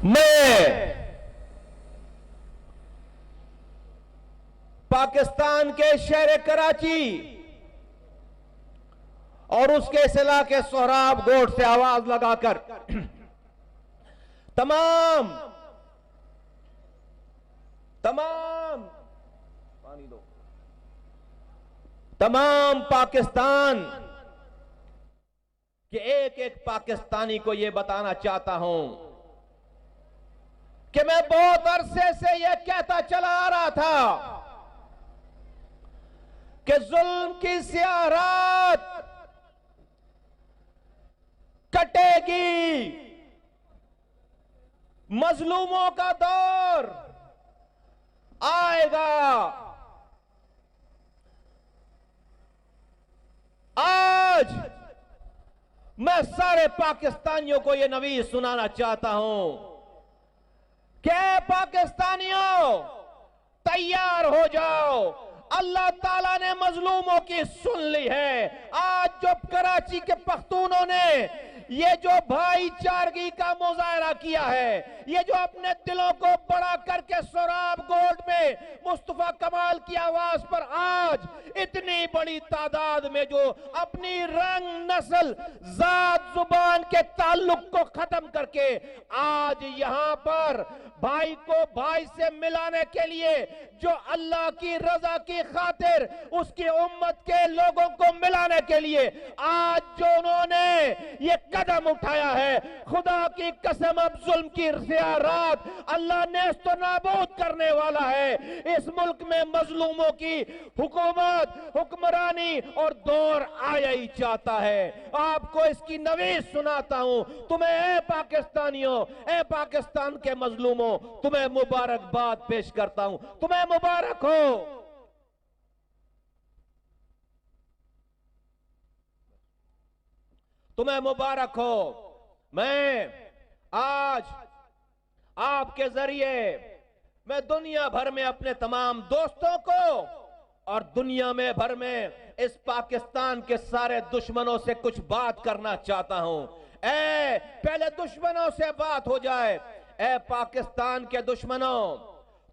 میں پاکستان کے شہر کراچی اور اس کے اس علاقے سہراب گوٹ سے آواز لگا کر تمام پاکستان کہ ایک ایک پاکستانی کو یہ بتانا چاہتا ہوں کہ میں بہت عرصے سے یہ کہتا چلا آ رہا تھا کہ ظلم کی سیاہ رات کٹے گی، مظلوموں کا دور آئے گا۔ آج میں سارے پاکستانیوں کو یہ نوید سنانا چاہتا ہوں کہ اے پاکستانیوں تیار ہو جاؤ، اللہ تعالیٰ نے مظلوموں کی سن لی ہے۔ آج جو کراچی کے پختونوں نے یہ جو بھائی چارگی کا مظاہرہ کیا ہے، یہ جو اپنے دلوں کو بڑا کر کے سہراب گوٹ میں مصطفیٰ کمال کی آواز پر آج اتنی بڑی تعداد میں جو اپنی رنگ، نسل، ذات، زبان کے تعلق کو ختم کر کے آج یہاں پر بھائی کو بھائی سے ملانے کے لیے، جو اللہ کی رضا کی خاطر اس کی امت کے لوگوں کو ملانے کے لیے آج جو انہوں نے یہ قدم اٹھایا ہے، خدا کی قسم اب ظلم کی سیاہ رات اللہ نیست و نابود کرنے والا ہے۔ اس ملک میں مظلوموں کی حکومت، حکمرانی اور دور آیا ہی چاہتا ہے۔ آپ کو اس کی نوید سناتا ہوں، تمہیں اے پاکستانیوں، اے پاکستان کے مظلوموں، تمہیں مبارکباد پیش کرتا ہوں، تمہیں مبارک ہو۔ تمہیں مبارک ہو۔ میں آج آپ کے ذریعے میں دنیا بھر میں اپنے تمام دوستوں کو اور دنیا میں بھر میں اس پاکستان کے سارے دشمنوں سے کچھ بات کرنا چاہتا ہوں۔ اے پہلے دشمنوں سے بات ہو جائے۔ اے پاکستان کے دشمنوں،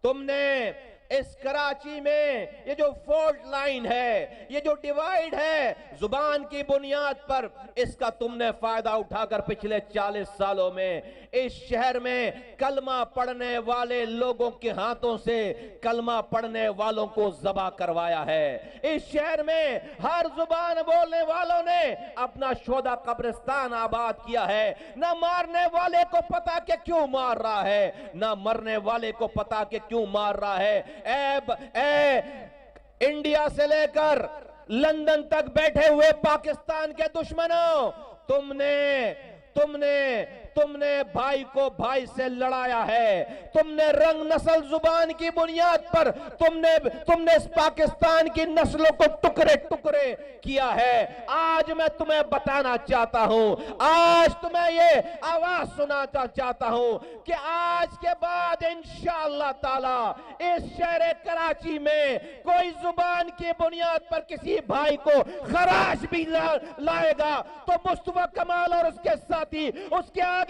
تم نے اس کراچی میں یہ جو فولٹ لائن ہے، یہ جو ڈیوائیڈ ہے، زبان کی بنیاد پر اس کا تم نے فائدہ اٹھا کر پچھلے 40 سالوں میں اس شہر میں کلمہ پڑھنے والے لوگوں کے ہاتھوں سے کلمہ پڑھنے والوں کو ذبح کروایا ہے۔ اس شہر میں ہر زبان بولنے والوں نے اپنا شہداء قبرستان آباد کیا ہے۔ نہ مارنے والے کو پتا کہ کیوں مار رہا ہے، نہ مرنے والے کو پتا کہ کیوں مار رہا ہے۔ اے انڈیا سے لے کر لندن تک بیٹھے ہوئے پاکستان کے دشمنوں، تم نے بھائی کو بھائی سے لڑایا ہے۔ تم نے رنگ، نسل، زبان کی بنیاد پر تم نے اس پاکستان کی نسلوں کو ٹکڑے ٹکڑے کیا ہے۔ آج میں تمہیں بتانا چاہتا ہوں، آج تمہیں یہ آواز سنانا چاہتا ہوں کہ آج کے بعد انشاءاللہ تعالی اس شہر کراچی میں کوئی زبان کی بنیاد پر کسی بھائی کو خراش بھی لائے گا تو مصطفیٰ کمال اور اس کے ساتھی اس کے آگے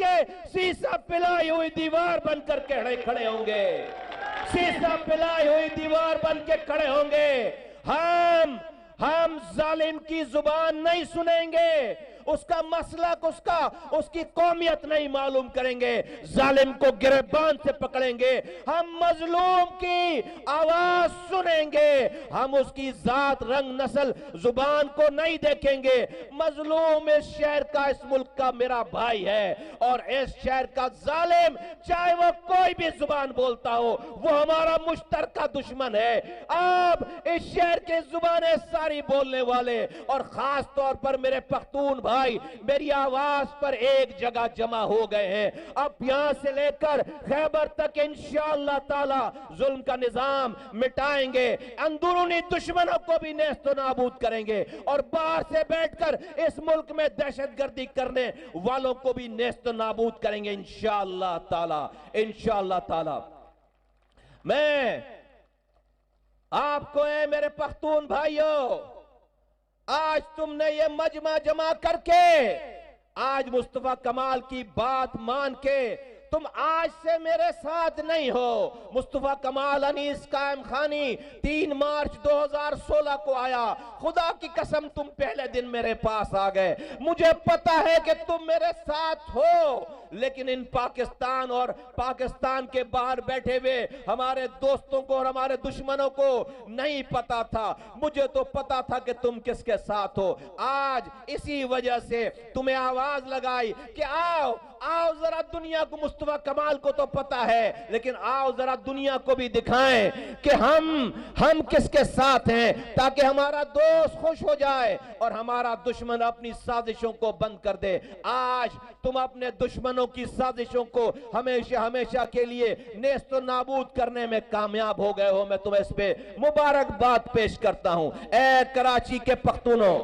سیسا پلائی ہوئی دیوار بن کر کھڑے ہوں گے۔ سیسا پلائی ہوئی دیوار بن کے کھڑے ہوں گے۔ ہم ظالم کی زبان نہیں سنیں گے، اس کا مسلک، اس کی قومیت نہیں معلوم کریں گے، ظالم کو گریبان سے پکڑیں گے۔ ہم مظلوم کی آواز سنیں گے، ہم اس کی ذات، رنگ، نسل، زبان کو نہیں دیکھیں گے۔ مظلوم اس شہر کا، اس ملک کا میرا بھائی ہے، اور اس شہر کا ظالم چاہے وہ کوئی بھی زبان بولتا ہو، وہ ہمارا مشترکہ دشمن ہے۔ اب اس شہر کے زبانیں ساری بولنے والے اور خاص طور پر میرے پختون بھائی میری آواز پر ایک جگہ جمع ہو گئے ہیں۔ اب یہاں سے لے کر خیبر تک انشاءاللہ تعالی ظلم کا نظام مٹائیں گے، اندرونی دشمنوں کو بھی نیست و نابود کریں گے، اور باہر سے بیٹھ کر اس ملک میں دہشت گردی کرنے والوں کو بھی نیست و نابود کریں گے انشاءاللہ تعالی، انشاءاللہ تعالی۔ میں آپ کو اے میرے پختون بھائیوں، آج تم نے یہ مجمع جمع کر کے آج مصطفیٰ کمال کی بات مان کے तुम आज से मेरे साथ नहीं हो। मुस्तफा कमाल अनीस कायम खानी 3 मार्च 2016 को आया। खुदा की कसम तुम पहले दिन मेरे पास आ गए। मुझे पता है कि तुम मेरे साथ हो, लेकिन इन पाकिस्तान और पाकिस्तान के बाहर बैठे हुए हमारे दोस्तों को और हमारे दुश्मनों को नहीं पता था। मुझे तो पता था कि तुम किसके साथ हो। आज इसी वजह से तुम्हें आवाज लगाई कि आओ आओ जरा दुनिया को, मुस्तफा कमाल को तो पता है, लेकिन आओ जरा दुनिया को भी दिखाएं कि हम किसके साथ हैं, ताकि हमारा दोस्त खुश हो जाए और हमारा दुश्मन अपनी साजिशों को बंद कर दे। आज तुम अपने दुश्मनों की साजिशों को हमेशा हमेशा के लिए नेस्त नाबूद करने में कामयाब हो गए हो। मैं तुम्हें इस पे मुबारकबाद पेश करता हूं। ए कराची के पख्तूनों,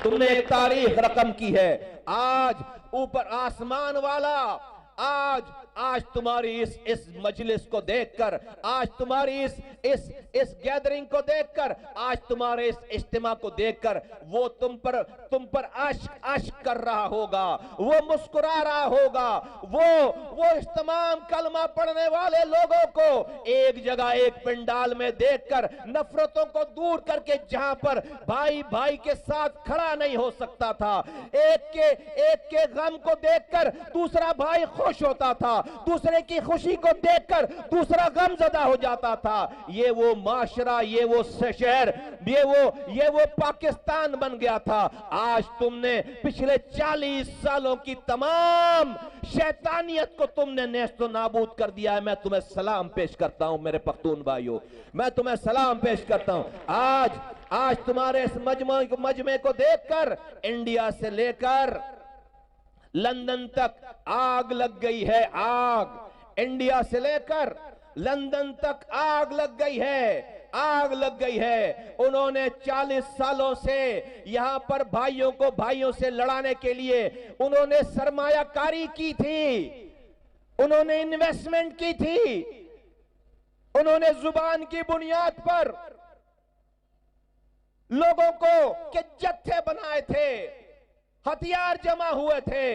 तुमने एक तारीख रकम की है। आज ऊपर आसमान वाला आज तुम्हारी इस मजलिस को देखकर, आज तुम्हारी इस गैदरिंग को देखकर, आज तुम्हारे इस इज्तिमा को देखकर वो तुम पर आश्क कर रहा होगा, वो मुस्कुरा रहा होगा। वो इस तमाम कलमा पढ़ने वाले लोगों को एक जगह एक पंडाल में देखकर नफरतों को दूर करके, जहां पर भाई भाई के साथ खड़ा नहीं हो सकता था, एक के गम को देखकर दूसरा भाई खुश होता था, दूसरे की खुशी को देखकर दूसरा गमज़दा हो जाता था। ये वो माशरा, ये वो शहर, ये वो पाकिस्तान बन गया था। आज तुमने पिछले 40 सालों की तमाम शैतानियत को तुमने नेस्तो नाबूद कर दिया है। मैं तुम्हें सलाम पेश करता हूं मेरे पख्तून भाइयों, मैं तुम्हें सलाम पेश करता हूं। आज तुम्हारे इस मजमे को देखकर इंडिया से लेकर लंदन तक आग लग गई है। आग इंडिया से लेकर लंदन तक आग लग गई है, आग लग गई है। उन्होंने 40 सालों से यहां पर भाइयों को भाइयों से लड़ाने के लिए उन्होंने सरमायाकारी की थी, उन्होंने इन्वेस्टमेंट की थी, उन्होंने जुबान की बुनियाद पर लोगों को के जत्थे बनाए थे, हथियार जमा हुए थे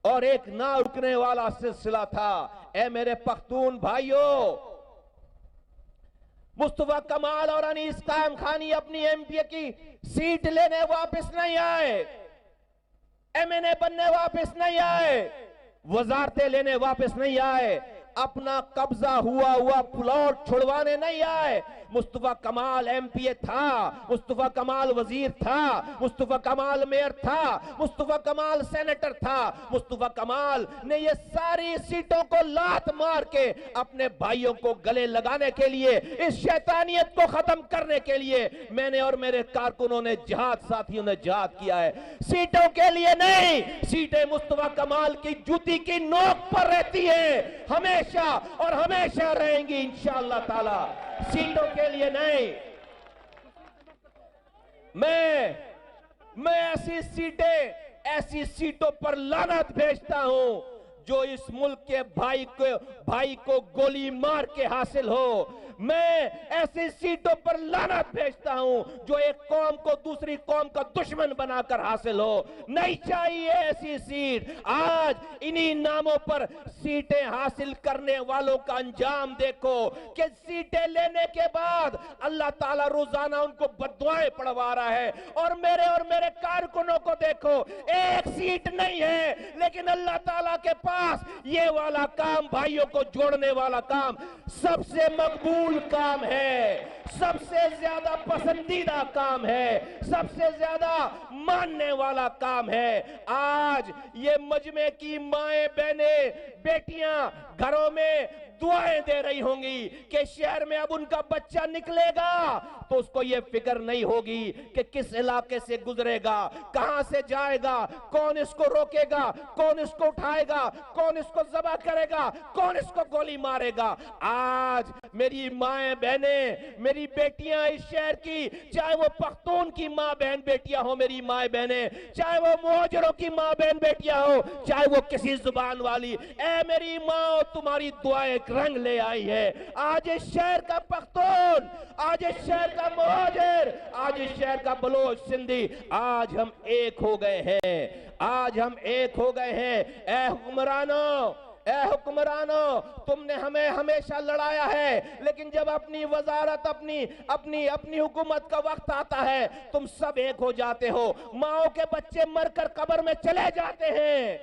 और एक ना रुकने वाला सिलसिला था। ए मेरे पख्तून भाइयों, मुस्तफा कमाल और अनीस कायम खानी अपनी एमपी की सीट लेने वापस नहीं आए, एमएनए बनने वापस नहीं आए, वजारतें लेने वापस नहीं आए, अपना कब्जा हुआ प्लॉट छुड़वाने नहीं आए। मुस्तफा कमाल एमपीए था, मुस्तफा कमाल वजीर था, मुस्तफा कमाल मेयर था, मुस्तफा कमाल सेनेटर था। मुस्तफा कमाल ने ये सारी सीटों को लात मार के अपने भाइयों को गले लगाने के लिए, इस शैतानियत को खत्म करने के लिए मैंने और मेरे कारकुनों ने जिहाद, साथियों ने जिहाद किया है। सीटों के लिए नहीं, सीटें मुस्तफा कमाल की जूती की नोक पर रहती है, हमेशा और हमेशा रहेंगी इंशाअल्लाह ताला, सीटों के लिए नहीं। मैं ऐसी सीटों पर लानत भेजता हूं जो इस मुल्क के भाई को गोली मार के हासिल हो। मैं ऐसी सीटों पर लानत भेजता हूं जो एक कौम को दूसरी कौम का दुश्मन बनाकर हासिल हो। नहीं चाहिए ऐसी सीट। आज इन्हीं नामों पर सीटें हासिल करने वालों का अंजाम देखो कि सीटें लेने के बाद अल्लाह ताला रोजाना उनको बद्दुआएं पड़वा रहा है। और मेरे कारकुनों को देखो, एक सीट नहीं है, लेकिन अल्लाह ताला के पास ये वाला काम, भाइयों को जोड़ने वाला काम सबसे मकबूल काम है, सबसे ज्यादा पसंदीदा काम है, सबसे ज्यादा मानने वाला काम है। आज ये मजमे की माएं, बहनें, बेटियां घरों में दुआएं दे रही होंगी कि शहर में अब उनका बच्चा निकलेगा तो उसको ये फिक्र नहीं होगी कि किस इलाके से गुजरेगा, कहां से जाएगा, कौन इसको रोकेगा, कौन इसको उठाएगा, कौन इसको ज़बह करेगा, कौन इसको गोली मारेगा। आज मेरी माएं, बहनें, میری بیٹیاں اس شہر کی، چاہے وہ پختون کی ماں بہن بیٹیاں ہو میری ماں بہنیں، چاہے وہ مہاجروں کی ماں بہن بیٹیاں ہو، چاہے وہ کسی زبان والی، اے میری ماں تمہاری دعائیں ایک رنگ لے آئی ہے۔ آج اس شہر کا پختون، آج اس شہر کا مہاجر، آج اس شہر کا بلوچ سندھی، آج ہم ایک ہو گئے ہیں، آج ہم ایک ہو گئے ہیں۔ اے حکمرانوں، اے حکمرانوں، تم نے ہمیں ہمیشہ لڑایا ہے، لیکن جب اپنی وزارت، اپنی حکومت کا وقت آتا ہے تم سب ایک ہو جاتے ہو۔ ماؤں کے بچے مر کر قبر میں چلے جاتے ہیں،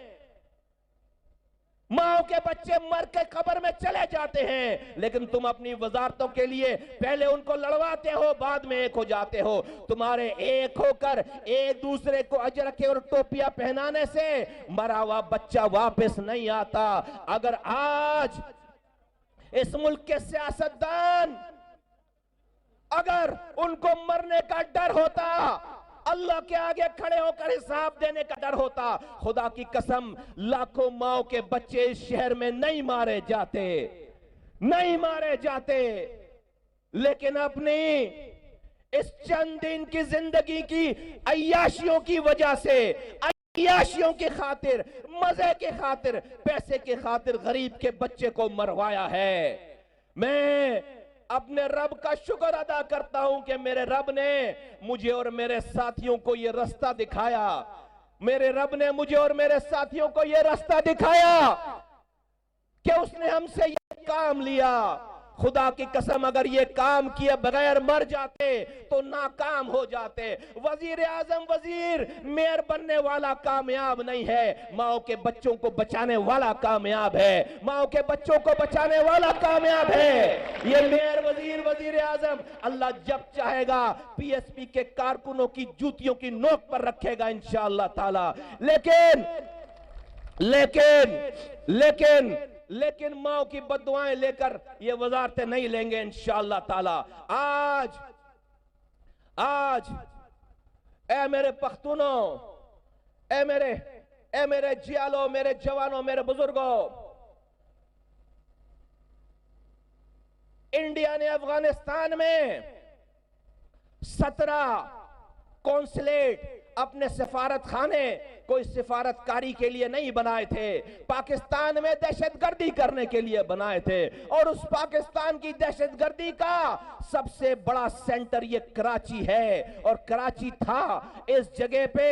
ماؤں کے بچے مر کے قبر میں چلے جاتے ہیں، لیکن تم اپنی وزارتوں کے لیے پہلے ان کو لڑواتے ہو، بعد میں ایک ہو جاتے ہو۔ تمہارے ایک ہو کر ایک دوسرے کو اجرکے اور ٹوپیاں پہنانے سے مرا ہوا بچہ واپس نہیں آتا۔ اگر آج اس ملک کے سیاستدان اگر ان کو مرنے کا ڈر ہوتا، اللہ کے آگے کھڑے ہو کر حساب دینے کا ڈر ہوتا، خدا کی قسم لاکھوں ماؤں کے بچے اس شہر میں نہیں مارے جاتے، نہیں مارے جاتے۔ لیکن اپنی اس چند دن کی زندگی کی عیاشیوں کی وجہ سے، عیاشیوں کی خاطر، مزے کی خاطر، پیسے کی خاطر غریب کے بچے کو مروایا ہے۔ میں اپنے رب کا شکر ادا کرتا ہوں کہ میرے رب نے مجھے اور میرے ساتھیوں کو یہ رستہ دکھایا، میرے رب نے مجھے اور میرے ساتھیوں کو یہ رستہ دکھایا کہ اس نے ہم سے یہ کام لیا۔ خدا کی قسم اگر یہ کام کیے بغیر مر جاتے تو ناکام ہو جاتے۔ وزیر اعظم وزیر میئر بننے والا کامیاب نہیں ہے، ماؤں کے بچوں کو بچانے والا کامیاب ہے، ماؤں کے بچوں کو بچانے والا کامیاب ہے۔ یہ میئر وزیر اعظم اللہ جب چاہے گا پی ایس پی کے کارکنوں کی جوتیوں کی نوک پر رکھے گا انشاءاللہ تعالی۔ لیکن ماں کی بددعائیں لے کر یہ وزارتیں نہیں لیں گے انشاءاللہ تعالی۔ آج اے میرے پختونوں، اے میرے جیالوں، میرے جوانوں، میرے بزرگوں، انڈیا نے افغانستان میں 17 قونصلیٹ اپنے سفارت خانے کوئی سفارتکاری کے لیے نہیں بنائے تھے، پاکستان میں دہشت گردی کرنے کے لیے بنائے تھے، اور اس پاکستان کی دہشت گردی کا سب سے بڑا سینٹر یہ کراچی ہے، اور کراچی تھا۔ اس جگہ پہ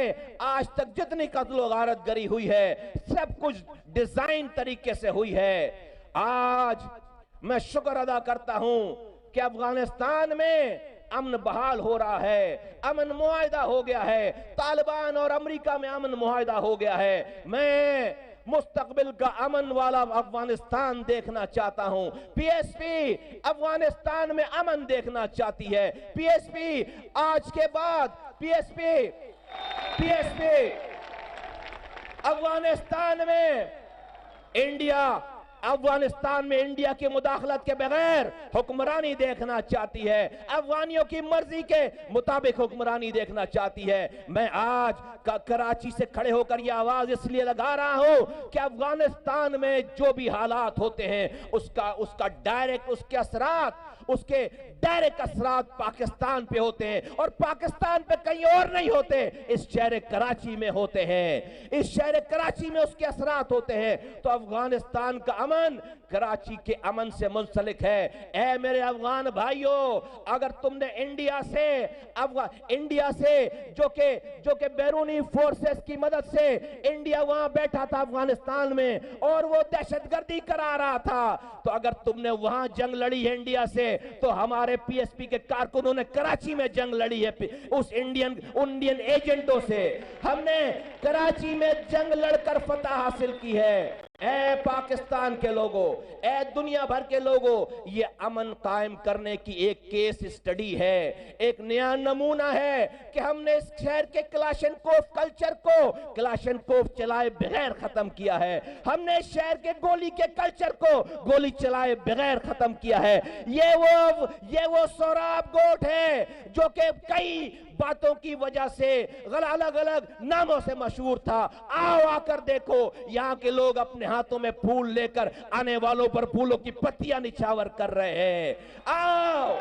آج تک جتنی قتل و غارت گری ہوئی ہے سب کچھ ڈیزائن طریقے سے ہوئی ہے۔ آج میں شکر ادا کرتا ہوں کہ افغانستان میں امن بحال ہو رہا ہے، امن معاہدہ ہو گیا ہے، طالبان اور امریکہ میں امن معاہدہ ہو گیا ہے۔ میں مستقبل کا امن والا افغانستان دیکھنا چاہتا ہوں۔ پی ایس پی افغانستان میں امن دیکھنا چاہتی ہے۔ پی ایس پی آج کے بعد پی ایس پی افغانستان میں انڈیا کی مداخلت کے بغیر حکمرانی دیکھنا چاہتی ہے، افغانیوں کی مرضی کے مطابق حکمرانی دیکھنا چاہتی ہے۔ میں آج کراچی سے کھڑے ہو کر یہ آواز اس لیے لگا رہا ہوں کہ افغانستان میں جو بھی حالات ہوتے ہیں اس کا ڈائریکٹ اس کے ڈائریکٹ اثرات پاکستان پہ ہوتے ہیں، اور پاکستان پہ کہیں اور نہیں ہوتے، اس شہر کراچی میں ہوتے ہیں، اس شہر کراچی میں اس کے اثرات ہوتے ہیں۔ تو افغانستان کا امن کراچی کے امن سے منسلک ہے۔ اے میرے افغان بھائیوں، اگر تم نے انڈیا سے جو کہ بیرونی فورسز کی مدد سے انڈیا وہاں بیٹھا تھا افغانستان میں اور وہ دہشت گردی کرا رہا تھا، تو اگر تم نے وہاں جنگ لڑی ہے انڈیا سے، تو ہمارے پی ایس پی کے کارکنوں نے کراچی میں جنگ لڑی ہے اس انڈین ایجنٹوں سے۔ ہم نے کراچی میں جنگ لڑ کر فتح حاصل کی ہے۔ اے پاکستان کے لوگوں، اے دنیا بھر کے لوگوں، یہ امن قائم کرنے کی ایک کیس اسٹڈی ہے، ایک نیا نمونہ ہے کہ ہم نے اس شہر کے کلاشن کوف کلچر کو کلاشن کوف چلائے بغیر ختم کیا ہے، ہم نے اس شہر کے گولی کے کلچر کو گولی چلائے بغیر ختم کیا ہے۔ یہ وہ سوراب گوٹ ہے جو کہ کئی باتوں کی وجہ سے الگ الگ ناموں سے مشہور تھا۔ آؤ آ کر دیکھو، یہاں کے لوگ اپنے ہاتھوں میں پھول لے کر آنے والوں پر پھولوں کی پتیاں نچھاور کر رہے ہیں۔ آؤ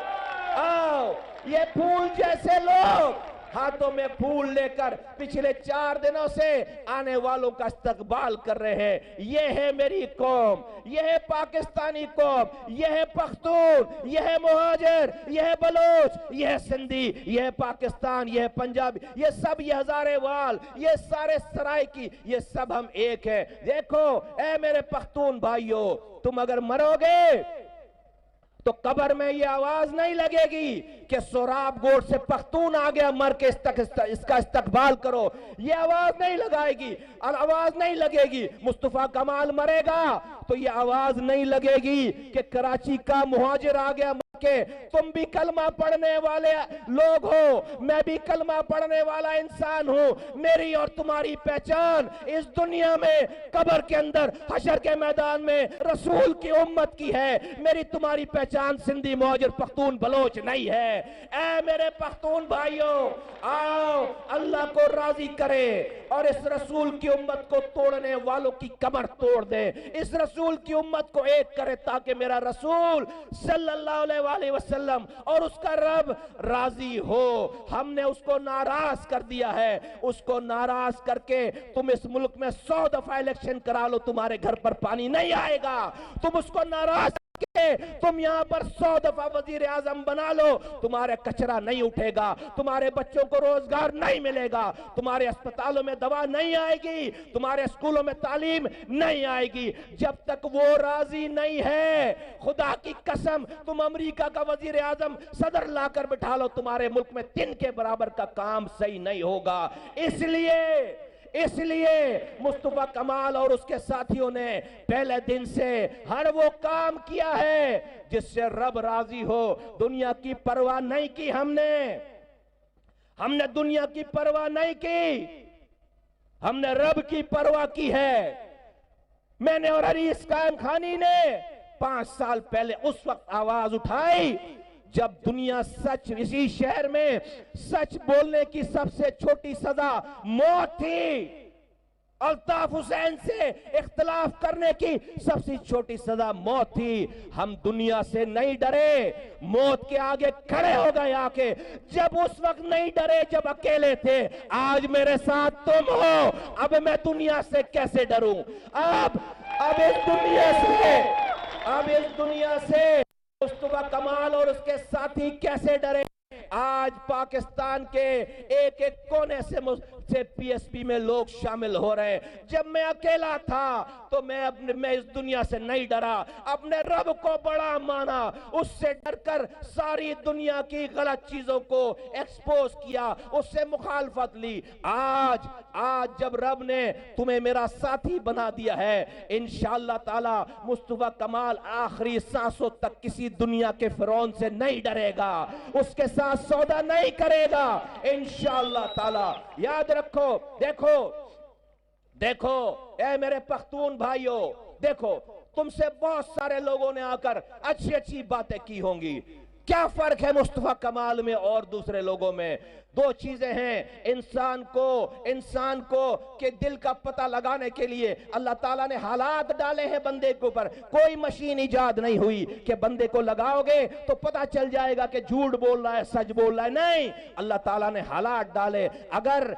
आओ, ये फूल जैसे लोग हाथों में फूल लेकर पिछले 4 दिनों से आने वालों का इस्तकबाल कर रहे हैं। ये है मेरी कौम, ये है पाकिस्तानी कौम, ये है पख्तून, ये है मुहाजिर, ये है बलोच, ये है सिंधी, ये है पाकिस्तान, ये है पंजाबी, ये सब, ये हजारे वाल, ये सारे सराइकी, ये सब हम एक है। देखो ऐ मेरे पख्तून भाइयों, तुम अगर मरोगे तो कब्र में ये आवाज नहीं लगेगी कि सोराब गोट से पख्तून आ गया, मर के इसका इस्तकबाल करो। ये आवाज नहीं लगाएगी, आवाज नहीं लगेगी। मुस्तफा कमाल मरेगा तो ये आवाज नहीं लगेगी कि कराची का मुहाजिर आ गया मर के। तुम भी कलमा पढ़ने वाले लोग हो, मैं भी कलमा पढ़ने वाला इंसान हूं। मेरी और तुम्हारी पहचान इस दुनिया में, कब्र के अंदर, हशर के मैदान में रसूल की उम्मत की है। मेरी तुम्हारी पहचान सिंधी, मुहाजिर, पख्तून, बलोच नहीं है। ऐ मेरे पख्तून भाइयों, आओ अल्लाह को राजी करे और इस रसूल की उम्मत को तोड़ने वालों की कमर तोड़ दे। इस रसूल की उम्मत को एक करे ताकि मेरा रसूल सल्लल्लाहु अलैहि वसल्लम और उसका रब राजी हो। हमने उसको नाराज कर दिया है। उसको नाराज करके तुम इस मुल्क में 100 दफा इलेक्शन करा लो, तुम्हारे घर पर पानी नहीं आएगा। तुम उसको नाराज तुम यहां पर 100 दफा वजीर आजम बना लो, तुम्हारे कचरा नहीं उठेगा, तुम्हारे बच्चों को रोजगार नहीं मिलेगा, तुम्हारे अस्पतालों में दवा नहीं आएगी, तुम्हारे स्कूलों में तालीम नहीं आएगी। जब तक वो राजी नहीं है, खुदा की कसम, तुम अमेरिका का वजीर आजम सदर लाकर बिठा लो, तुम्हारे मुल्क में 3 के बराबर का काम सही नहीं होगा। इसलिए मुस्तफा कमाल और उसके साथियों ने पहले दिन से हर वो काम किया है जिससे रब राजी हो। दुनिया की परवाह नहीं की हमने दुनिया की परवाह नहीं की, हमने रब की परवाह की है। मैंने और हरीस कायम खानी ने 5 साल पहले उस वक्त आवाज उठाई जब दुनिया सच, इसी शहर में सच बोलने की सबसे छोटी सजा मौत थी। अल्ताफ हुसैन से इख्तिलाफ करने की सबसे छोटी सजा मौत थी। हम दुनिया से नहीं डरे, मौत के आगे खड़े हो गए आके। जब उस वक्त नहीं डरे, जब अकेले थे, आज मेरे साथ तुम हो। अब मैं दुनिया से कैसे डरूं? अब इस दुनिया से मुस्तफा कमाल और उसके साथी कैसे डरे? आज पाकिस्तान के एक एक कोने से पीएसपी में लोग शामिल हो रहे हैं। जब मैं अकेला था तो मैं इस दुनिया से नहीं डरा, अपने रब को बड़ा माना, उससे डरकर सारी दुनिया की गलत चीजों को एक्सपोज किया, उससे मुखालफत ली। आज जब रब ने तुम्हें मेरा साथी बना दिया है, इंशाअल्लाह ताला मुस्तफा कमाल आखिरी सांसों तक किसी दुनिया के फिरौन से नहीं डरेगा, उसके साथ सौदा नहीं करेगा इंशाअल्लाह ताला। याद रखो, देखो ऐ मेरे पख्तून भाइयों, देखो तुमसे बहुत सारे लोगों ने आकर अच्छी अच्छी बातें की होंगी। क्या फर्क है मुस्तफा कमाल में और दूसरे लोगों में? 2 चीजें हैं। इंसान को के दिल का पता लगाने के लिए अल्लाह ताला ने हालात डाले हैं बंदे के ऊपर। कोई मशीन इजाद नहीं हुई कि बंदे को लगाओगे तो पता चल जाएगा कि झूठ बोल रहा है, सच बोल रहा है। नहीं, अल्लाह ताला ने हालात डाले। अगर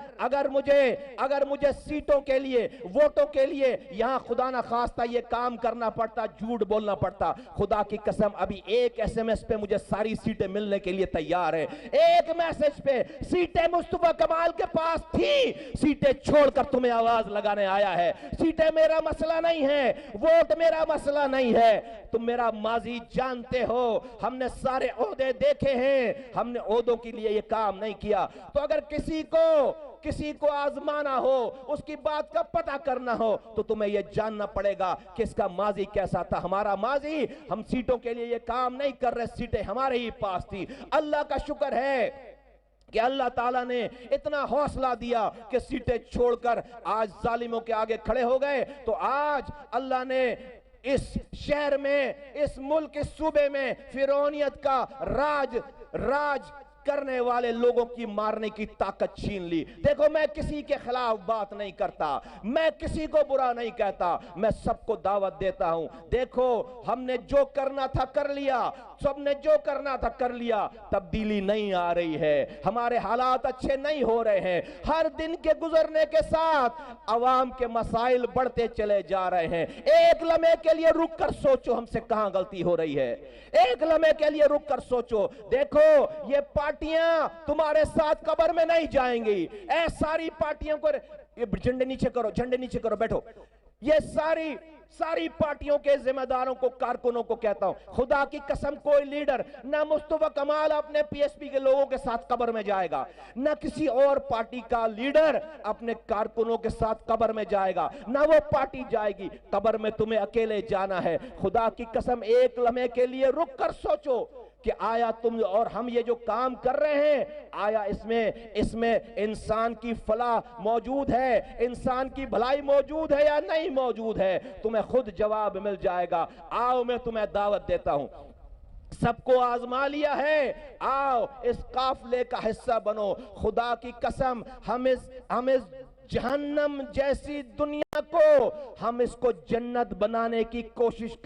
मुझे सीटों के लिए, वोटों के लिए यहां खुदा ना खास्ता ये काम करना पड़ता, झूठ बोलना पड़ता, खुदा की कसम अभी एक SMS पे मुझे सारी सीटें मिलने के लिए तैयार है। एक मैसेज पे सीटें मुस्तफा कमाल के पास थी, सीटें छोड़कर तुम्हें आवाज लगाने आया है। सीटें मेरा मसला नहीं है, वोट मेरा मसला नहीं है। तुम मेरा माजी जानते हो, हमने सारे ओहदे देखे हैं, हमने ओहदों के लिए ये काम नहीं किया। तो अगर किसी को आजमाना हो, उसकी बात का पता करना हो, तो तुम्हें यह जानना पड़ेगा कि इसका माजी कैसा था। हमारा माजी, हम सीटों के लिए ये काम नहीं कर रहे, सीटें हमारे ही पास थी। अल्लाह का शुक्र है कि अल्लाह ताला ने इतना हौसला दिया कि सीटें छोड़कर आज जालिमों के आगे खड़े हो गए। तो आज अल्लाह ने इस शहर में, इस मुल्क, इस सूबे में फिरौनियत का राज करने वाले लोगों की मारने की ताकत छीन ली। देखो, मैं किसी के खिलाफ बात नहीं करता, मैं किसी को बुरा नहीं कहता, मैं सबको दावत देता हूं। देखो, हमने जो करना था कर लिया, सब ने जो करना था कर लिया, तब्दीली नहीं आ रही है, हमारे हालात अच्छे नहीं हो रहे हैं। हर दिन के गुजरने के साथ अवाम के मसाइल बढ़ते चले जा रहे हैं। एक लम्हे के लिए रुक कर सोचो हमसे कहां गलती हो रही है। एक लम्हे के लिए रुक कर सोचो, देखो ये पार्टियां तुम्हारे साथ कब्र में नहीं जाएंगी। ऐ सारी पार्टियों को, ये झंडे नीचे करो, झंडे नीचे करो, बैठो। ये सारी पार्टियों के जिम्मेदारों को, कारकुनों को कहता हूं, खुदा की कसम कोई लीडर ना मुस्तफा कमाल अपने पीएसपी के लोगों के साथ कब्र में जाएगा, ना किसी और पार्टी का लीडर अपने कारकुनों के साथ कब्र में जाएगा, ना वो पार्टी जाएगी। कब्र में तुम्हें अकेले जाना है। खुदा की कसम एक लम्हे के लिए रुक कर सोचो कि आया तुम और हम ये जो काम कर रहे हैं, आया इसमें इंसान की फलाह मौजूद है, इंसान की भलाई मौजूद है या नहीं मौजूद है? तुम्हें खुद जवाब मिल जाएगा। आओ मैं तुम्हें दावत देता हूं, सबको आजमा लिया है, आओ इस काफले का हिस्सा बनो। खुदा की कसम हम इस जहन्नम जैसी दुनिया को, हम इसको जन्नत बनाने की कोशिश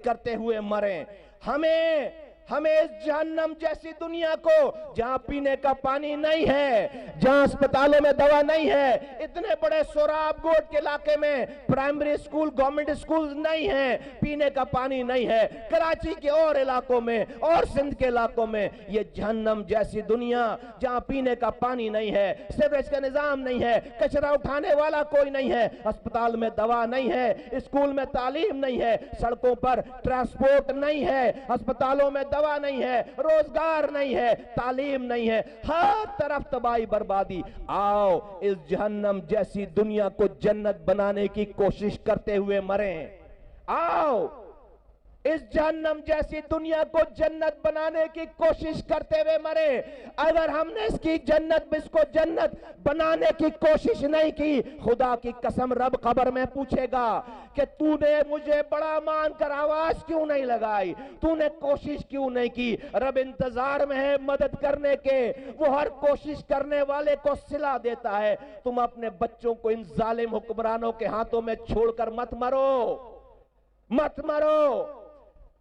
करते हुए मरे। हमें इस जहन्नम जैसी दुनिया को, जहां पीने का पानी नहीं है, जहां अस्पतालों में दवा नहीं है, इतने बड़े सोराब गोट के इलाके में प्राइमरी स्कूल, गवर्नमेंट स्कूल नहीं है, पीने का पानी नहीं है, कराची के और इलाकों में और सिंध के इलाकों में, ये जहन्नम जैसी दुनिया जहां पीने का पानी नहीं है, सीवरेज का निजाम नहीं है, कचरा उठाने वाला कोई नहीं है, अस्पताल में दवा नहीं है, स्कूल में तालीम नहीं है, सड़कों पर ट्रांसपोर्ट नहीं है, अस्पतालों में दवा नहीं है, रोजगार नहीं है, तालीम नहीं है, हर तरफ तबाही बर्बादी। आओ इस जहन्नम जैसी दुनिया को जन्नत बनाने की कोशिश करते हुए मरे। आओ इस जहन्नम जैसी दुनिया को जन्नत बनाने की कोशिश करते हुए मरे। अगर हमने इसको जन्नत बनाने की कोशिश नहीं की, खुदा की कसम रब खबर में पूछेगा कि तूने मुझे बड़ा मानकर आवाज क्यों नहीं लगाई, तूने कोशिश क्यों नहीं की। रब इंतजार में है मदद करने के, वो हर कोशिश करने वाले को सिला देता है। तुम अपने बच्चों को इन जालिम हुक्मरानों के हाथों में छोड़कर मत मरो।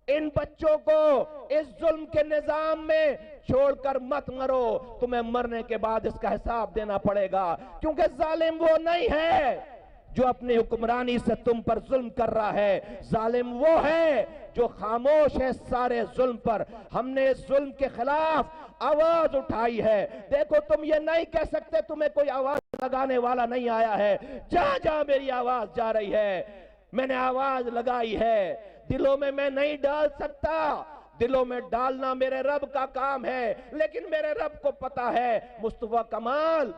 इन बच्चों को इस जुल्म के निजाम में छोड़कर मत मरो। तुम्हें मरने के बाद इसका हिसाब देना पड़ेगा, क्योंकि जालिम वो नहीं है जो अपनी हुक्मरानी से तुम पर जुल्म कर रहा है, जालिम वो है जो खामोश है सारे जुल्म पर। हमने इस जुल्म के खिलाफ आवाज उठाई है। देखो तुम ये नहीं कह सकते तुम्हें कोई आवाज लगाने वाला नहीं आया है। जहां जहां मेरी आवाज जा रही है, मैंने आवाज लगाई है। दिलों में मैं नहीं डाल सकता, दिलों में डालना मेरे रब का काम है, लेकिन मेरे रब को पता है मुस्तफा कमाल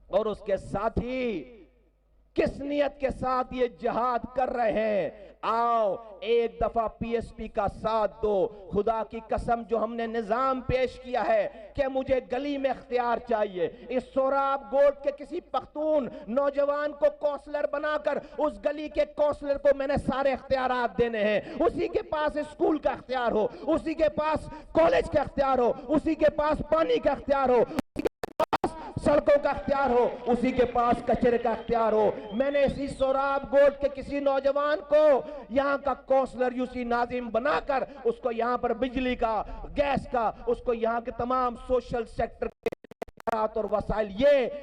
और उसके साथी किस नियत के साथ ये जिहाद कर रहे हैं। आओ एक दफा पीएसपी का साथ दो। खुदा की कसम जो हमने निजाम पेश किया है कि मुझे गली में इख्तियार चाहिए, इस सोराब गोट के किसी पख्तून नौजवान को काउंसलर बनाकर उस गली के काउंसलर को मैंने सारे इख्तियारात देने हैं। उसी के पास स्कूल का इख्तियार हो, उसी के पास कॉलेज का इख्तियार हो, उसी के पास पानी का इख्तियार हो, सड़कों का इख्तियार हो, उसी के पास कचरे का इख्तियार हो। मैंने इसी सोराब गोट के किसी नौजवान को यहाँ का काउंसलर यूसी नाजिम बनाकर उसको यहाँ पर बिजली का, गैस का, उसको यहाँ के तमाम सोशल सेक्टर और वसाइल,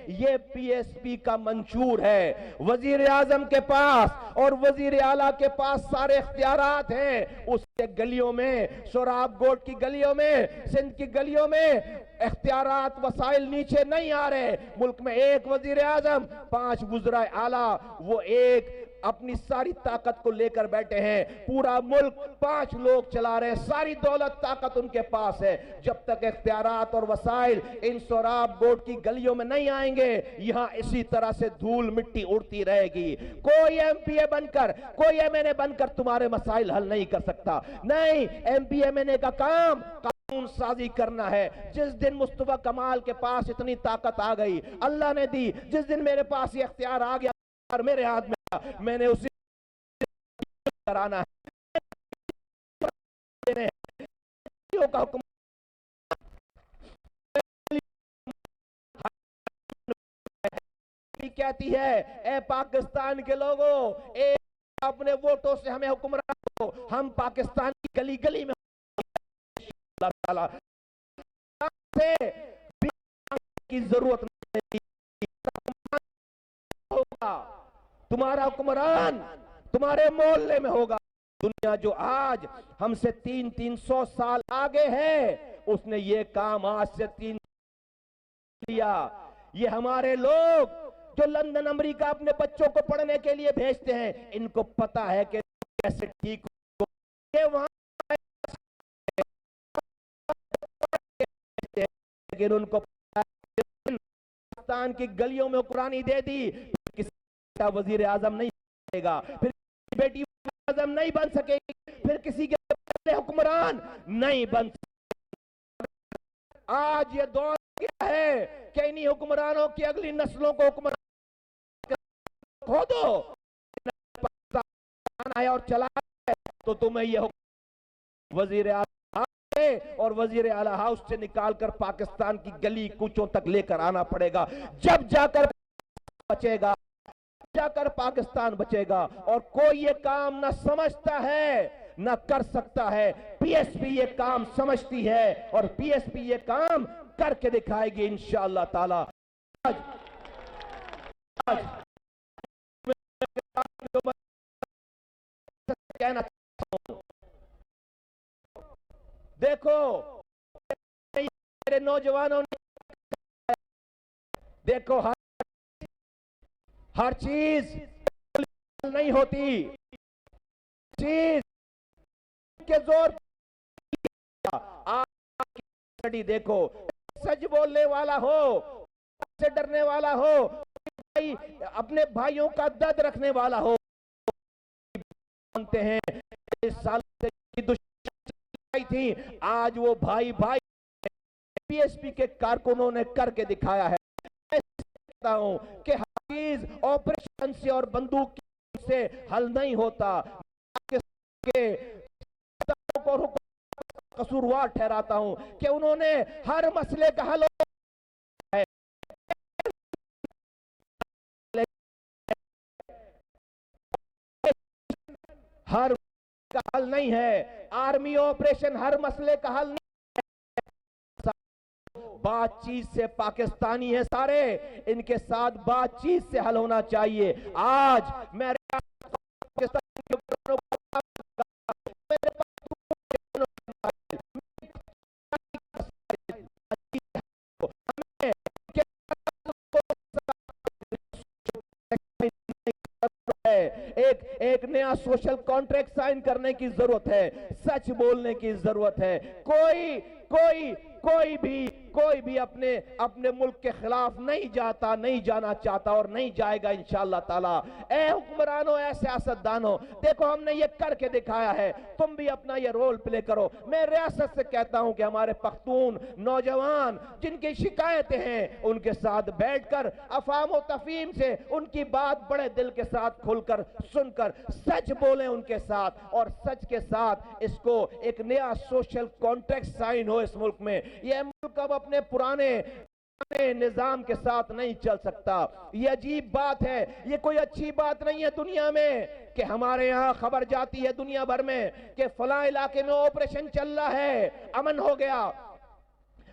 ये पीएसपी का मंशूर है। वजीर आजम के पास और वजीर आला के पास सारे इख्तियारात हैं। उसके गलियों में, सोराब गोट की गलियों में, सिंध की गलियों में इख्तियारात वसाइल नीचे नहीं आ रहे। मुल्क में एक वजीर आजम, 5 वज़राए आला, वो एक अपनी सारी ताकत को लेकर बैठे हैं। पूरा मुल्क 5 लोग चला रहे हैं, सारी दौलत ताकत उनके पास है। जब तक इख्तियारात और वसाइल इन सोराब गोट की गलियों में नहीं आएंगे, यहां इसी तरह से धूल मिट्टी उड़ती रहेगी। कोई एमपीए बनकर, कोई एमएनए बनकर तुम्हारे मसाइल हल नहीं कर सकता। नहीं, एमपी एमएनए का काम कानून साजी करना है। जिस दिन मुस्तफा कमाल के पास इतनी ताकत आ गई, अल्लाह ने दी, जिस दिन मेरे पास ये इख्तियार आ गया और मेरे हाथ में, मैंने उसी कराना है का हुक्म कहती है, ए पाकिस्तान के लोगों, अपने वोटों से हमें हुक्मरान हो। हम पाकिस्तान की गली गली में अल्लाह ताला से की जरूरत नहीं होगा, तुम्हारा हुक्मरान तुम्हारे मोहल्ले में होगा। दुनिया जो आज हमसे 300 साल आगे है, उसने ये काम आज से 3 लिया। ये हमारे लोग जो लंदन अमेरिका अपने बच्चों को पढ़ने के लिए भेजते हैं, इनको पता है कि कैसे ठीक हो, ये वहां लेकिन उनको पाकिस्तान की गलियों में कुरानी दे दी, किसी का वजीर आजम नहीं बनेगा, फिर बेटी आजम नहीं बन सकेगी, फिर किसी के हुक्मरान नहीं बन सकेगा। आज ये दौर क्या है कि इन्हीं हुक्मरानों की अगली नस्लों को हुक्मरान खो दो, पाकिस्तान आया और चला तो तुम्हें ये वजीर आजम और वजीर आला हाउस से निकालकर पाकिस्तान की गली कूचों तक लेकर आना पड़ेगा, जब जाकर बचेगा, जाकर पाकिस्तान बचेगा। और कोई ये काम न समझता है न कर सकता है। पीएसपी ये काम समझती है और पीएसपी ये काम करके दिखाएगी इंशाअल्लाह ताला। आज कहना चाहता हूं, देखो मेरे नौजवानों ने देखो हर चीज नहीं होती, चीज के जोर स्टडी देखो, सच बोलने वाला हो, से डरने वाला हो, भाई अपने भाइयों का दर्द रखने वाला हो, मानते हैं इस साल से दुश्मनी थी, आज वो भाई भाई पीएसपी के कारकुनों ने करके दिखाया है। मैं कहता हूं कि हर चीज ऑपरेशन से और बंदूक से हल नहीं होता। के कसूरवार ठहराता हूं कि उन्होंने हर मसले का हल है, हर का हल नहीं है। आर्मी ऑपरेशन हर मसले का हल नहीं है। बातचीत से पाकिस्तानी है सारे, इनके साथ बातचीत से हल होना चाहिए। आज मैं एक नया सोशल कॉन्ट्रैक्ट साइन करने की जरूरत है, सच बोलने की जरूरत है। कोई भी अपने मुल्क के खिलाफ नहीं जाता, नहीं जाना चाहता और नहीं जाएगा इंशाअल्लाह ताला। ए हुक्मरानों, ऐ सियासतदानों, देखो हमने ये करके दिखाया है, तुम भी अपना ये रोल प्ले करो। मैं रियासत से कहता हूं कि हमारे पख्तून नौजवान जिनकी शिकायतें हैं, उनके साथ बैठकर अफाम और तफहीम से उनकी बात बड़े दिल के साथ खुलकर सुनकर सच बोलें उनके साथ, और सच के साथ इसको एक नया सोशल कॉन्ट्रैक्ट साइन हो इस मुल्क में। यह मुल्क अब अपने पुराने निजाम के साथ नहीं चल सकता। ये अजीब बात है, ये कोई अच्छी बात नहीं है दुनिया में कि हमारे यहाँ खबर जाती है दुनिया भर में कि फलां इलाके में ऑपरेशन चल रहा है, अमन हो गया,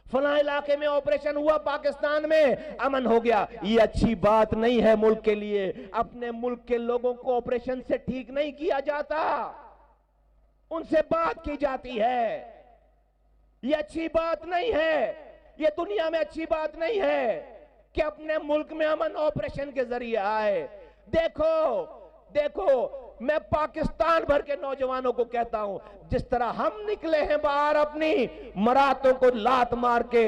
फलां इलाके में ऑपरेशन हुआ, पाकिस्तान में अमन हो गया। ये अच्छी बात नहीं है मुल्क के लिए। अपने मुल्क के लोगों को ऑपरेशन से ठीक नहीं किया जाता, उनसे बात की जाती है। ये अच्छी बात नहीं है, ये दुनिया में अच्छी बात नहीं है कि अपने मुल्क में अमन ऑपरेशन के जरिए आए। देखो मैं पाकिस्तान भर के नौजवानों को कहता हूं, जिस तरह हम निकले हैं बाहर अपनी मरातों को लात मार के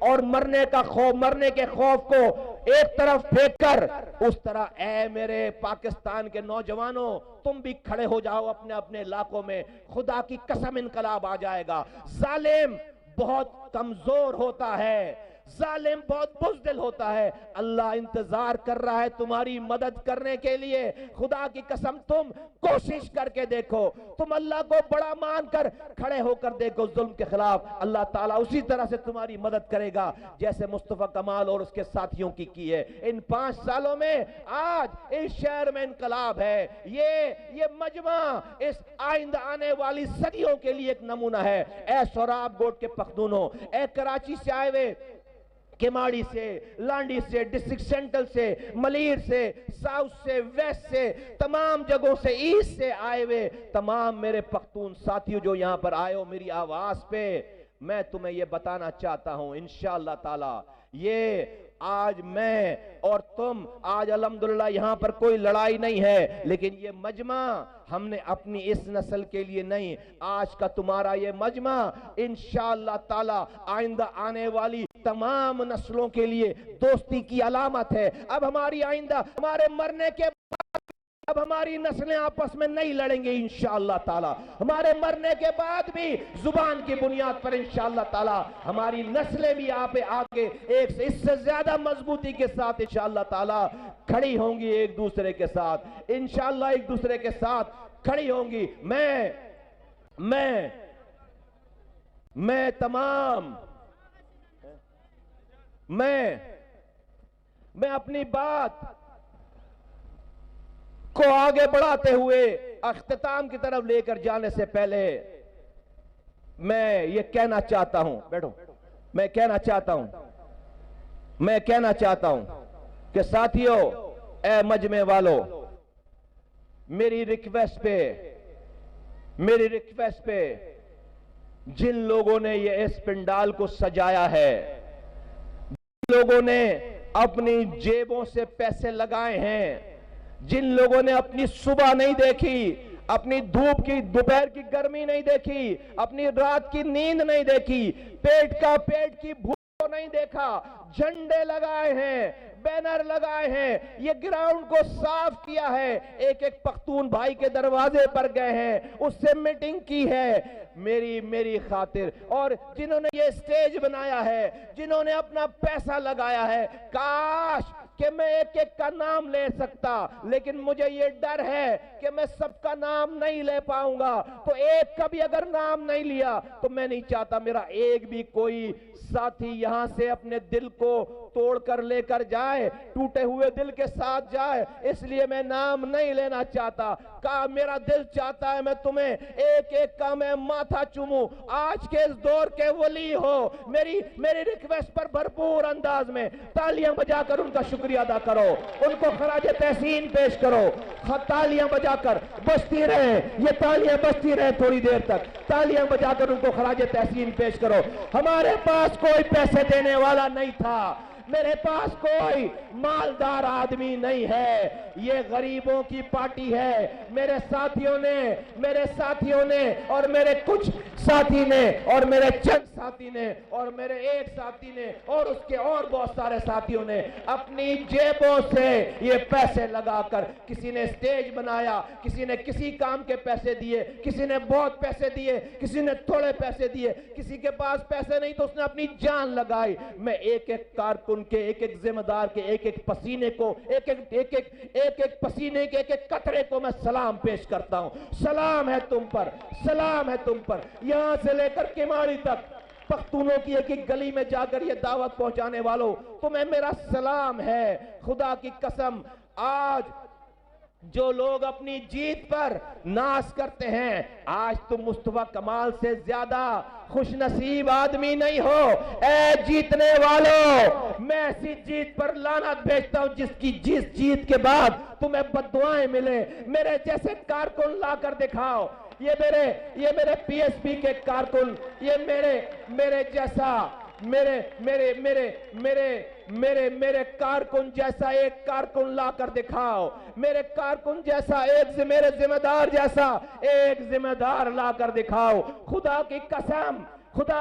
और मरने के खौफ को एक तरफ फेंक कर, उस तरह ए मेरे पाकिस्तान के नौजवानों, तुम भी खड़े हो जाओ अपने अपने इलाकों में। खुदा की कसम इनकलाब आ जाएगा। जालिम बहुत कमजोर होता है, ظالم بہت بزدل ہوتا ہے. اللہ انتظار کر رہا ہے تمہاری مدد کرنے کے لیے. خدا کی قسم تم کوشش کر کے دیکھو, تم اللہ کو بڑا مان کر کھڑے ہو کر دیکھو ظلم کے خلاف, اللہ تعالیٰ اسی طرح سے تمہاری مدد کرے گا جیسے مصطفیٰ کمال اور اس کے ساتھیوں کی ہے. ان 5 سالوں میں آج اس شہر میں انقلاب ہے. یہ مجمع اس آئندہ آنے والی صدیوں کے لیے ایک نمونہ ہے. اے سوراب گوٹ کے پختونوں, اے کراچی سے آئے ہوئے, کیماڑی سے, لانڈی سے, ڈسٹرکٹ سینٹرل سے, ملیر سے, ساؤتھ سے, ویسٹ سے, تمام جگہوں سے, ایسٹ سے آئے ہوئے تمام میرے پختون ساتھیوں جو یہاں پر آئے ہو میری آواز پہ, میں تمہیں یہ بتانا چاہتا ہوں انشاءاللہ تعالی یہ آج میں اور تم, آج الحمدللہ یہاں پر کوئی لڑائی نہیں ہے, لیکن یہ مجمع ہم نے اپنی اس نسل کے لیے نہیں, آج کا تمہارا یہ مجمع انشاءاللہ تعالی آئندہ آنے والی تمام نسلوں کے لیے دوستی کی علامت ہے. اب ہماری آئندہ, ہمارے مرنے کے بعد اب ہماری نسلیں آپس میں نہیں لڑیں گے انشاءاللہ تعالی. ہمارے مرنے کے بعد بھی زبان کی بنیاد پر انشاءاللہ تعالی ہماری نسلیں بھی آگے ایک سے اس سے زیادہ مضبوطی کے ساتھ انشاءاللہ تعالی کھڑی ہوں گی, ایک دوسرے کے ساتھ انشاءاللہ ایک دوسرے کے ساتھ کھڑی ہوں گی. میں تمام میں اپنی بات کو آگے بڑھاتے ہوئے اختتام کی طرف لے کر جانے سے پہلے میں یہ کہنا چاہتا ہوں, بیٹھو, میں کہنا چاہتا ہوں کہ ساتھیو, اے مجمع والو, میری ریکویسٹ پہ جن لوگوں نے یہ اس پنڈال کو سجایا ہے, جن لوگوں نے اپنی جیبوں سے پیسے لگائے ہیں, جن لوگوں نے اپنی صبح نہیں دیکھی, اپنی دھوپ کی دوپہر کی گرمی نہیں دیکھی, اپنی رات کی نیند نہیں دیکھی, پیٹ کی بھوک نہیں دیکھا, جھنڈے لگائے ہیں, بینر لگائے ہیں, یہ گراؤنڈ کو صاف کیا ہے, ایک ایک پختون بھائی کے دروازے پر گئے ہیں, اس سے میٹنگ کی ہے میری خاطر, اور جنہوں نے یہ سٹیج بنایا ہے, جنہوں نے اپنا پیسہ لگایا ہے, کاش کہ میں ایک ایک کا نام لے سکتا, لیکن مجھے یہ ڈر ہے کہ میں سب کا نام نہیں لے پاؤں گا. تو ایک کا بھی اگر نام نہیں لیا تو میں نہیں چاہتا میرا ایک بھی کوئی ساتھی یہاں سے اپنے دل کو توڑ کر لے کر جائے, ٹوٹے ہوئے دل کے ساتھ جائے, اس لیے میں نام نہیں لینا چاہتا. میرا دل چاہتا ہے میں تمہیں ایک ایک کا میں ماتھا چوموں. آج کے اس دور کے ولی ہو, میری ریکویسٹ پر بھرپور انداز میں تالیاں بجا کر ان کا شکریہ ادا کرو, ان کو خراج تحسین پیش کرو. تالیاں بجا کر بجتی رہے, یہ تالیاں بجتی رہے تھوڑی دیر تک, تالیاں بجا کر ان کو خراج تحسین پیش کرو. ہمارے پاس کوئی پیسے دینے والا نہیں تھا, میرے پاس کوئی مالدار آدمی نہیں ہے, یہ غریبوں کی پارٹی ہے. میرے ساتھیوں نے اور میرے کچھ ساتھی نے اور میرے چند ساتھی نے اور میرے ایک ساتھی نے اور اس کے اور بہت سارے ساتھیوں نے اپنی جیبوں سے یہ پیسے لگا کر, کسی نے سٹیج بنایا, کسی نے کسی کام کے پیسے دیے, کسی نے بہت پیسے دیے, کسی نے تھوڑے پیسے دیے, کسی کے پاس پیسے نہیں تو اس نے اپنی جان لگائی. میں ایک ایک کارکن کے, ایک ایک ذمہ دار کے, ایک ایک پسینے کو, ایک ایک پسینے کے ایک ایک قطرے کو میں سلام پیش کرتا ہوں. سلام ہے تم پر, سلام ہے تم پر. یہاں سے لے کر کیماڑی تک پختونوں کی ایک ایک گلی میں جا کر یہ دعوت پہنچانے والوں, تمہیں میرا سلام ہے. خدا کی قسم, آج جو لوگ اپنی جیت پر ناز کرتے ہیں, آج تم مصطفیٰ کمال سے زیادہ خوش نصیب آدمی نہیں ہو. اے جیتنے والوں, میں ایسی جیت پر لعنت بھیجتا ہوں جس جیت کے بعد تمہیں بددعائیں ملے. میرے جیسے کارکن لا کر دکھاؤ, یہ میرے پی ایس پی کے کارکن, یہ میرے جیسا میرے کارکن جیسا ایک کارکن لا کر دکھاؤ. میرے کارکن جیسا میرے ذمہ دار جیسا ایک ذمہ دار لا کر دکھاؤ. خدا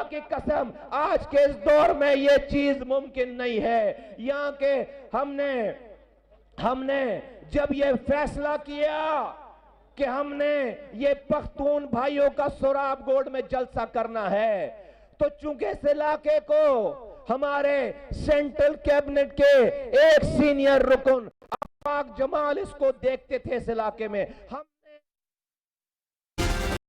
کی قسم آج کے اس دور میں یہ چیز ممکن نہیں ہے. یہاں کے ہم نے جب یہ فیصلہ کیا کہ ہم نے یہ پختون بھائیوں کا سوراب گوڑ میں جلسہ کرنا ہے, تو چونکہ اس علاقے کو ہمارے سینٹرل کیبنٹ کے ایک سینئر رکن پاک جمال اس کو دیکھتے تھے اس علاقے میں. ہم